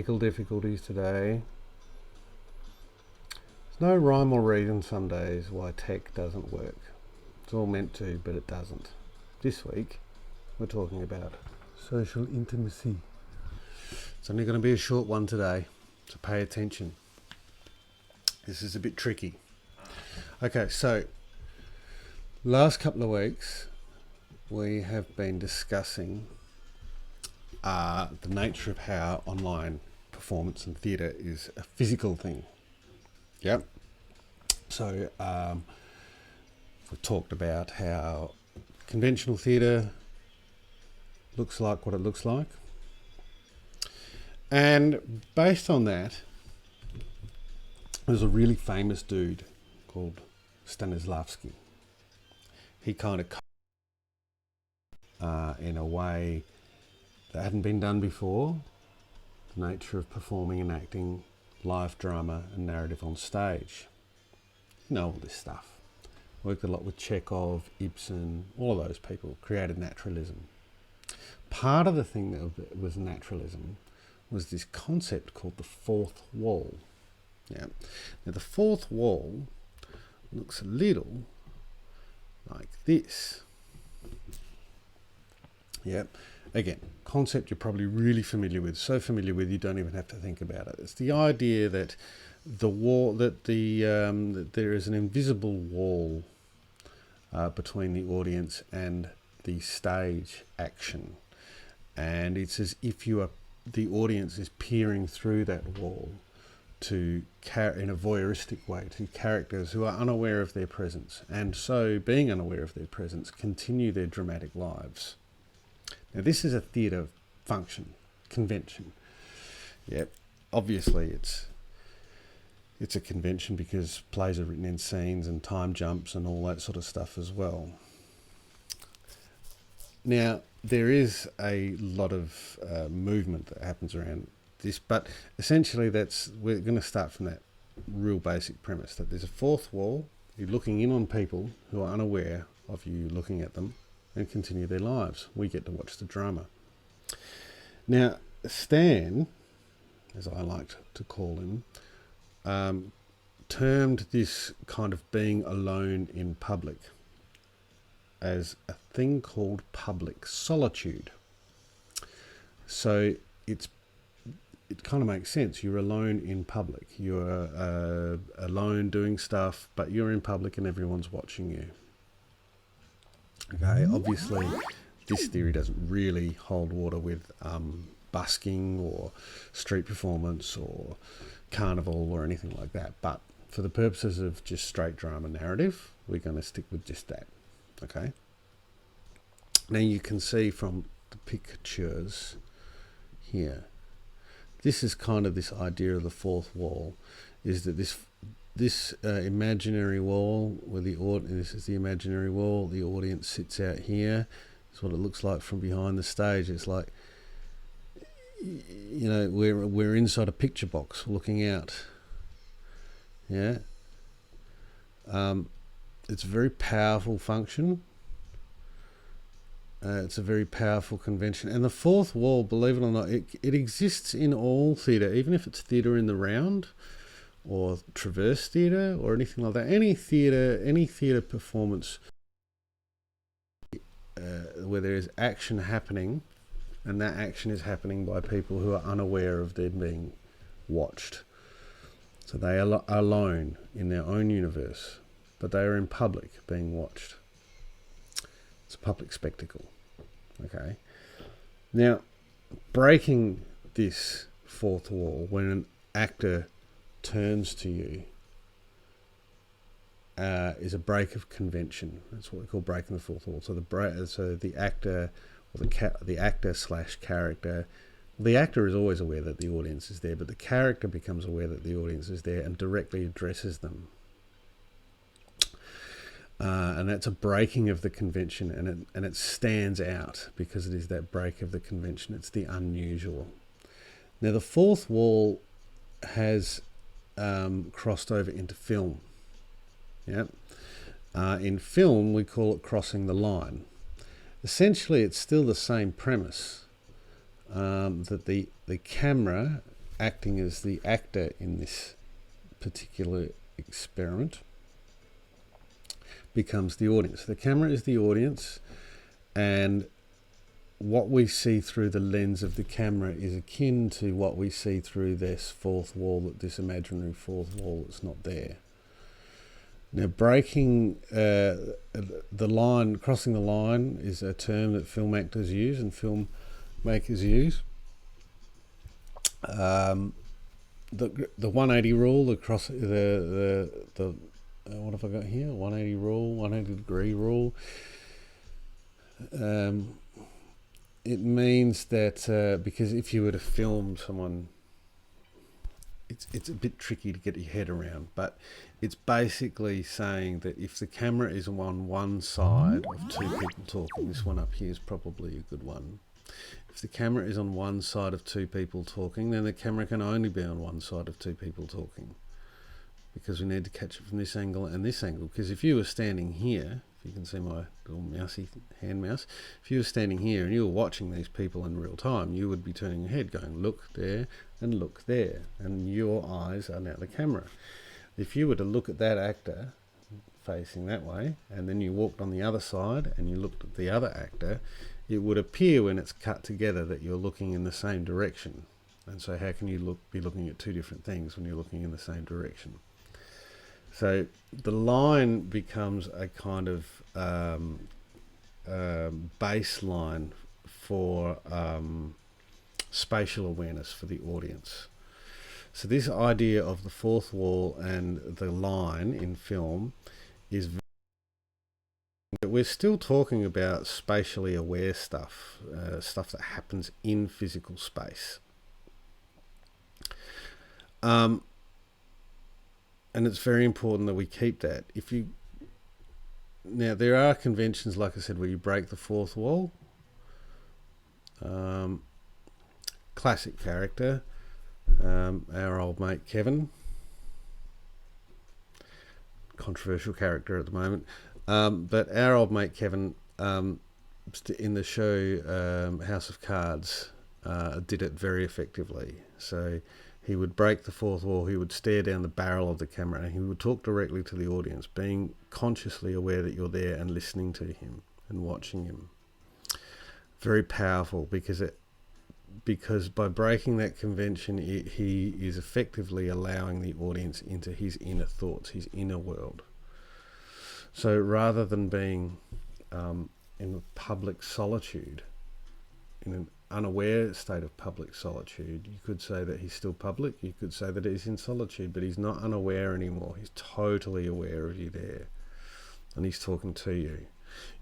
technical difficulties today. There's no rhyme or reason some days why tech doesn't work. It's all meant to, but it doesn't. This week, we're talking about social intimacy. It's only going to be a short one today, so pay attention. This is a bit tricky. Okay, so last couple of weeks, we have been discussing the nature of how online performance and theatre is a physical thing. Yep. So we talked about how conventional theatre looks like what it looks like. And based on that, there's a really famous dude called Stanislavski. He kind of in a way that hadn't been done before, the nature of performing and acting live drama and narrative on stage. You know all this stuff. Worked a lot with Chekhov, Ibsen, all of those people, created naturalism. Part of the thing that was naturalism was this concept called the fourth wall. Yeah. Now the fourth wall looks a little like this. Yep. Again, concept you're probably really familiar with, so familiar with you don't even have to think about it. It's the idea that the wall, that there is an invisible wall between the audience and the stage action, and it's as if the audience is peering through that wall to in a voyeuristic way to characters who are unaware of their presence, and so being unaware of their presence continue their dramatic lives. Now this is a theatre function, convention. Yep, obviously it's a convention because plays are written in scenes and time jumps and all that sort of stuff as well. Now there is a lot of movement that happens around this, but essentially we're going to start from that real basic premise that there's a fourth wall. You're looking in on people who are unaware of you looking at them and continue their lives. We get to watch the drama. Now, Stan, as I like to call him, termed this kind of being alone in public as a thing called public solitude. So it kind of makes sense. You're alone in public. You're alone doing stuff, but you're in public and everyone's watching you. Okay, obviously this theory doesn't really hold water with busking or street performance or carnival or anything like that, but for the purposes of just straight drama narrative, we're going to stick with just that. Okay, now you can see from the pictures here, this is kind of this idea of the fourth wall, is that this imaginary wall where this is the imaginary wall, the audience sits out here. It's what it looks like from behind the stage. It's like, you know, we're inside a picture box looking out. Yeah. It's a very powerful function. It's a very powerful convention. And the fourth wall, believe it or not, it exists in all theatre, even if it's theatre in the round or traverse theatre or anything like that. Any theatre performance where there is action happening, and that action is happening by people who are unaware of them being watched. So they are alone in their own universe, but they are in public being watched. It's a public spectacle. Okay. Now, breaking this fourth wall, when an actor turns to you, is a break of convention. That's what we call breaking the fourth wall. So the actor or the actor / character. The actor is always aware that the audience is there, but the character becomes aware that the audience is there and directly addresses them. And that's a breaking of the convention, and it stands out because it is that break of the convention. It's the unusual. Now, the fourth wall has crossed over into film. Yeah. In film, we call it crossing the line. Essentially, it's still the same premise, that the camera acting as the actor in this particular experiment becomes the audience. The camera is the audience, and what we see through the lens of the camera is akin to what we see through this fourth wall, this imaginary fourth wall that's not there. Now, breaking the line, crossing the line, is a term that film actors use and filmmakers use. The 180 rule, the what have I got here? 180 rule, 180 degree rule. It means that because if you were to film someone, it's a bit tricky to get your head around, but it's basically saying that if the camera is on one side of two people talking, this one up here is probably a good one. If the camera is on one side of two people talking, then the camera can only be on one side of two people talking, because we need to catch it from this angle and this angle. Because if you were standing here, if you can see my little mousey hand mouse, if you were standing here and you were watching these people in real time, you would be turning your head going, look there and look there, and your eyes are now the camera. If you were to look at that actor facing that way, and then you walked on the other side and you looked at the other actor, it would appear when it's cut together that you're looking in the same direction. And so how can you be looking at two different things when you're looking in the same direction? So the line becomes a kind of baseline for spatial awareness for the audience. So this idea of the fourth wall and the line in film is that we're still talking about spatially aware stuff, stuff that happens in physical space. And it's very important that we keep that. Now there are conventions, like I said, where you break the fourth wall. Classic character, our old mate Kevin. Controversial character at the moment. But our old mate Kevin, in the show House of Cards, did it very effectively. So he would break the fourth wall, he would stare down the barrel of the camera, and he would talk directly to the audience, being consciously aware that you're there and listening to him and watching him. Very powerful, because by breaking that convention, he is effectively allowing the audience into his inner thoughts, his inner world. So rather than being in public solitude, in an unaware state of public solitude, you could say that he's still public, you could say that he's in solitude, but he's not unaware anymore. He's totally aware of you there, and he's talking to you.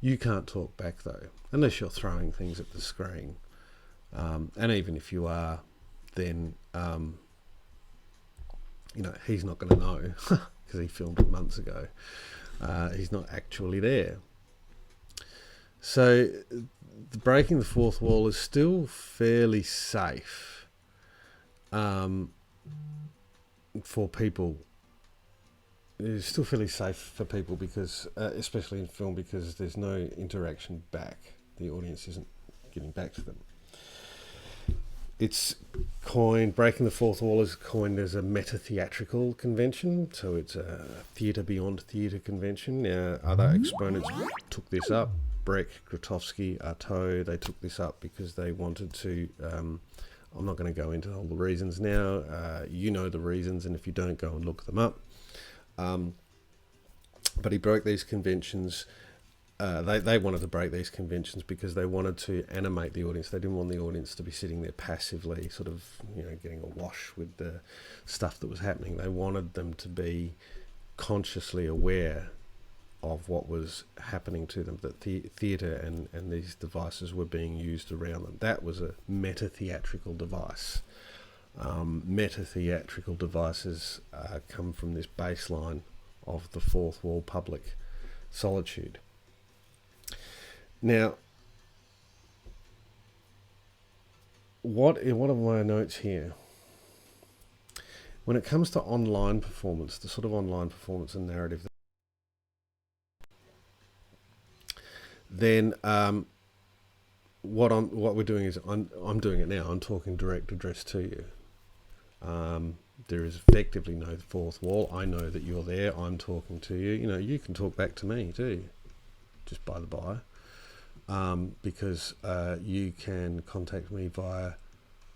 You can't talk back though, unless you're throwing things at the screen. And even if you are, then he's not going to know because he filmed it months ago. He's not actually there. So breaking the fourth wall is still fairly safe for people. It's still fairly safe for people because, especially in film, because there's no interaction back. The audience isn't getting back to them. It's coined, breaking the fourth wall is coined as a meta-theatrical convention, so it's a theatre beyond theatre convention. Now, other exponents took this up. Breck, Grotowski, Artaud, they took this up because they wanted to, I'm not going to go into all the reasons now, you know the reasons, and if you don't, go and look them up. But he broke these conventions. They wanted to break these conventions because they wanted to animate the audience. They didn't want the audience to be sitting there passively, sort of, getting awash with the stuff that was happening. They wanted them to be consciously aware of what was happening to them, that theatre and these devices were being used around them. That was a meta-theatrical device. Meta-theatrical devices come from this baseline of the fourth wall public solitude. Now, what are my notes here? When it comes to online performance, the sort of online performance and narrative, then what we're doing is I'm doing it now. I'm talking direct address to you. There is effectively no fourth wall. I know that you're there. I'm talking to you. You know, you can talk back to me too, just by the by, because you can contact me via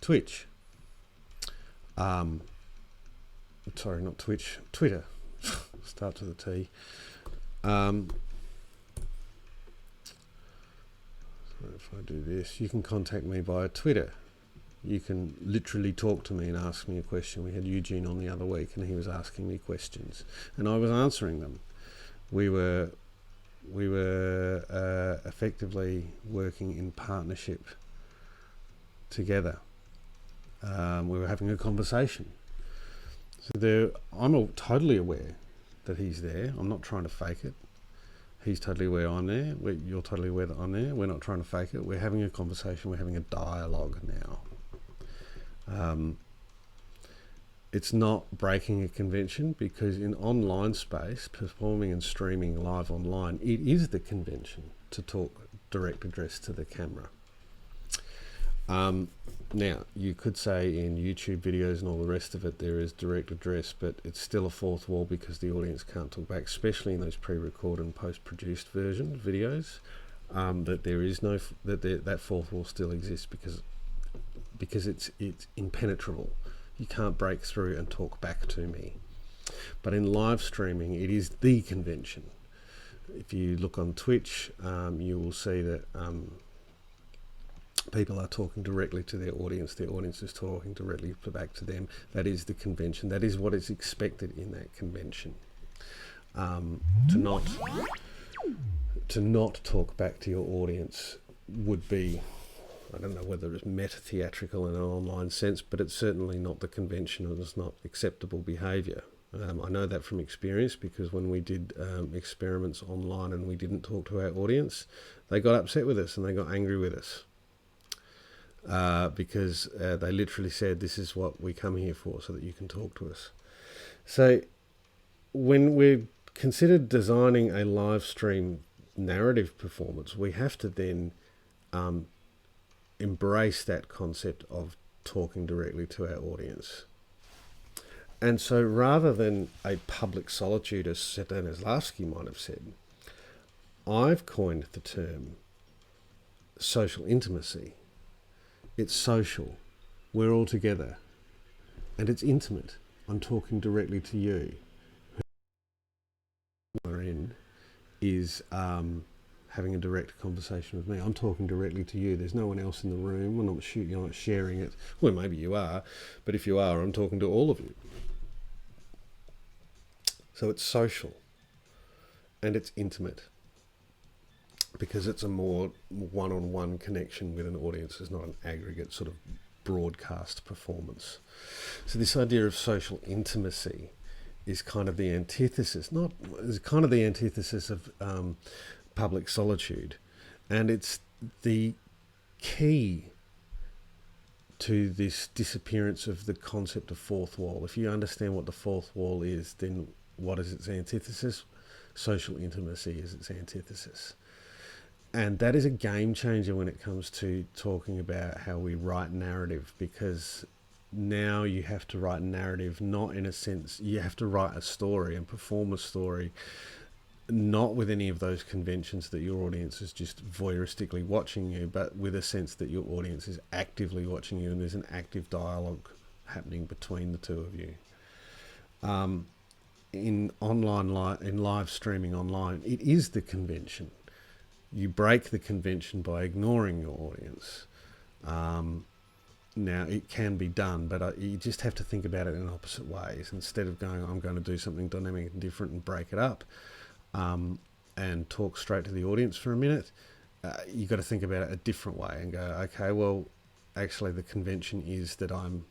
Twitch. Sorry, not Twitch, Twitter. Starts with a T. So if I do this, you can contact me via Twitter. You can literally talk to me and ask me a question. We had Eugene on the other week, and he was asking me questions, and I was answering them. We were effectively working in partnership together. We were having a conversation. So I'm totally aware that he's there. I'm not trying to fake it. He's totally aware I'm there. You're totally aware that I'm there. We're not trying to fake it. We're having a conversation. We're having a dialogue now. It's not breaking a convention, because in online space, performing and streaming live online, it is the convention to talk direct address to the camera. Now, you could say in YouTube videos and all the rest of it, there is direct address, but it's still a fourth wall because the audience can't talk back, especially in those pre-recorded and post-produced version videos. That there is no that fourth wall still exists because it's impenetrable. You can't break through and talk back to me. But in live streaming, it is the convention. If you look on Twitch, you will see that people are talking directly to their audience is talking directly back to them. That is the convention. That is what is expected in that convention. To not talk back to your audience would be, I don't know whether it's meta-theatrical in an online sense, but it's certainly not the convention, and it's not acceptable behaviour. I know that from experience, because when we did experiments online and we didn't talk to our audience, they got upset with us and they got angry with us. Because they literally said, this is what we come here for, so that you can talk to us. So when we're considered designing a live stream narrative performance, we have to then embrace that concept of talking directly to our audience. And so rather than a public solitude, as Stanislavski might have said, I've coined the term social intimacy. It's social. We're all together. And it's intimate. I'm talking directly to you. Who we're in is having a direct conversation with me. I'm talking directly to you. There's no one else in the room. You're not sharing it. Well, maybe you are. But if you are, I'm talking to all of you. So it's social. And it's intimate. Because it's a more one-on-one connection with an audience. It's not an aggregate sort of broadcast performance. So this idea of social intimacy is kind of the antithesis, of public solitude. And it's the key to this disappearance of the concept of fourth wall. If you understand what the fourth wall is, then what is its antithesis? Social intimacy is its antithesis. And that is a game changer when it comes to talking about how we write narrative, because now you have to write narrative, not in a sense, you have to write a story and perform a story, not with any of those conventions that your audience is just voyeuristically watching you, but with a sense that your audience is actively watching you and there's an active dialogue happening between the two of you. In live streaming online, it is the convention. You break the convention by ignoring your audience. Now, it can be done, but you just have to think about it in opposite ways. Instead of going, I'm going to do something dynamic and different and break it up and talk straight to the audience for a minute, you've got to think about it a different way and go, okay, well, actually the convention is that I'm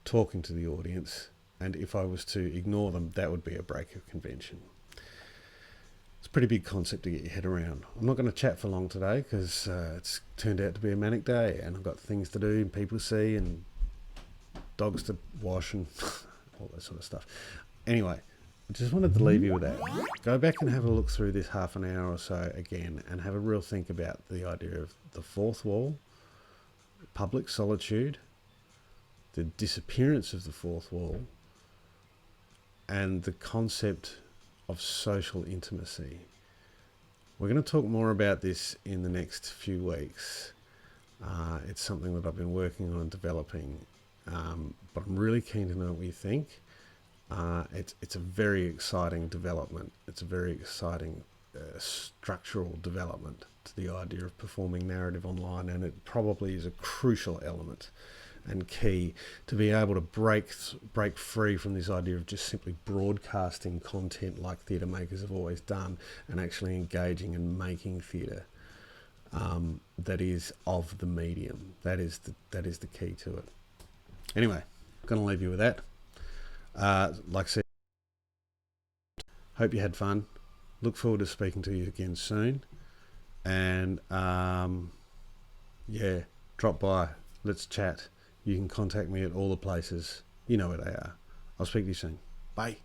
talking to the audience, and if I was to ignore them, that would be a break of convention. It's a pretty big concept to get your head around. I'm not going to chat for long today because it's turned out to be a manic day and I've got things to do and people to see and dogs to wash and all that sort of stuff. Anyway, I just wanted to leave you with that. Go back and have a look through this half an hour or so again and have a real think about the idea of the fourth wall, public solitude, the disappearance of the fourth wall, and the concept of social intimacy. We're going to talk more about this in the next few weeks. It's something that I've been working on developing, but I'm really keen to know what you think. It's a very exciting development. It's a very exciting structural development to the idea of performing narrative online, and it probably is a crucial element and key to be able to break free from this idea of just simply broadcasting content like theatre makers have always done, and actually engaging and making theatre that is of the medium. That is the key to it. Anyway, I'm going to leave you with that. Like I said, hope you had fun. Look forward to speaking to you again soon. And yeah, drop by. Let's chat. You can contact me at all the places. You know where they are. I'll speak to you soon. Bye.